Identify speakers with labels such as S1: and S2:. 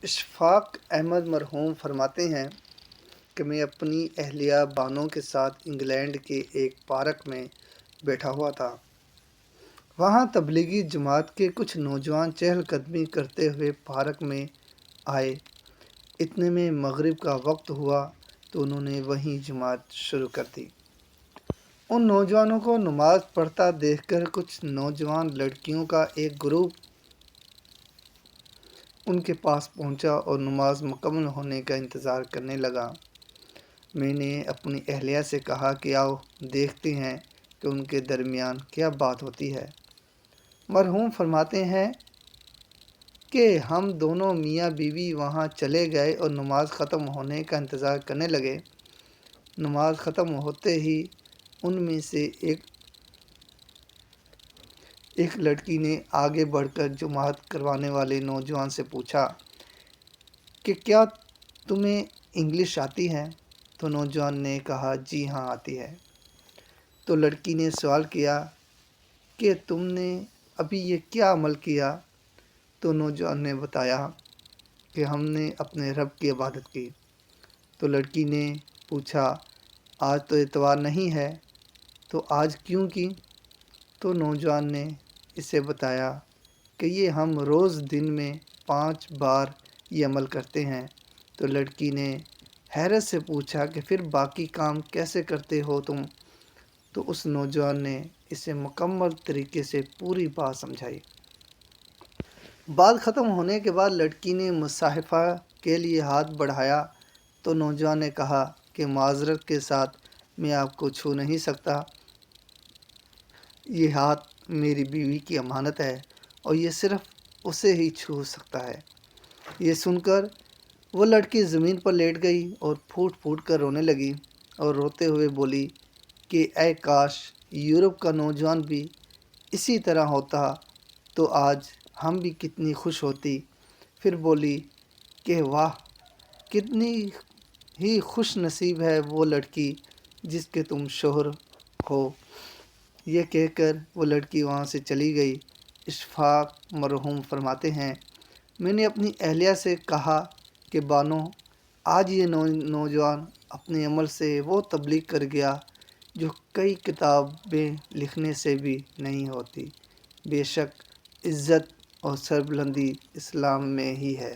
S1: اشفاق احمد مرحوم فرماتے ہیں کہ میں اپنی اہلیہ بانو کے ساتھ انگلینڈ کے ایک پارک میں بیٹھا ہوا تھا۔ وہاں تبلیغی جماعت کے کچھ نوجوان چہل قدمی کرتے ہوئے پارک میں آئے۔ اتنے میں مغرب کا وقت ہوا تو انہوں نے وہیں جماعت شروع کر دی۔ ان نوجوانوں کو نماز پڑھتا دیکھ کر کچھ نوجوان لڑکیوں کا ایک گروپ ان کے پاس پہنچا اور نماز مکمل ہونے کا انتظار کرنے لگا۔ میں نے اپنی اہلیہ سے کہا کہ آؤ دیکھتے ہیں کہ ان کے درمیان کیا بات ہوتی ہے۔ مرحوم فرماتے ہیں کہ ہم دونوں میاں بیوی وہاں چلے گئے اور نماز ختم ہونے کا انتظار کرنے لگے۔ نماز ختم ہوتے ہی ان میں سے ایک لڑکی نے آگے بڑھ کر جماعت کروانے والے نوجوان سے پوچھا کہ کیا تمہیں انگلش آتی ہے؟ تو نوجوان نے کہا جی ہاں آتی ہے۔ تو لڑکی نے سوال کیا کہ تم نے ابھی یہ کیا عمل کیا؟ تو نوجوان نے بتایا کہ ہم نے اپنے رب کی عبادت کی۔ تو لڑکی نے پوچھا آج تو اتوار نہیں ہے تو آج کیوں کی؟ تو نوجوان نے اسے بتایا کہ یہ ہم روز دن میں 5 بار یہ عمل کرتے ہیں۔ تو لڑکی نے حیرت سے پوچھا کہ پھر باقی کام کیسے کرتے ہو تم؟ تو اس نوجوان نے اسے مکمل طریقے سے پوری بات سمجھائی۔ بات ختم ہونے کے بعد لڑکی نے مصافحہ کے لیے ہاتھ بڑھایا تو نوجوان نے کہا کہ معذرت کے ساتھ میں آپ کو چھو نہیں سکتا، یہ ہاتھ میری بیوی کی امانت ہے اور یہ صرف اسے ہی چھو سکتا ہے۔ یہ سن کر وہ لڑکی زمین پر لیٹ گئی اور پھوٹ پھوٹ کر رونے لگی اور روتے ہوئے بولی کہ اے کاش یورپ کا نوجوان بھی اسی طرح ہوتا تو آج ہم بھی کتنی خوش ہوتی۔ پھر بولی کہ واہ کتنی ہی خوش نصیب ہے وہ لڑکی جس کے تم شوہر ہو۔ یہ کہہ کر وہ لڑکی وہاں سے چلی گئی۔ اشفاق مرحوم فرماتے ہیں میں نے اپنی اہلیہ سے کہا کہ بانو آج یہ نوجوان اپنے عمل سے وہ تبلیغ کر گیا جو کئی کتابیں لکھنے سے بھی نہیں ہوتی۔ بے شک عزت اور سربلندی اسلام میں ہی ہے۔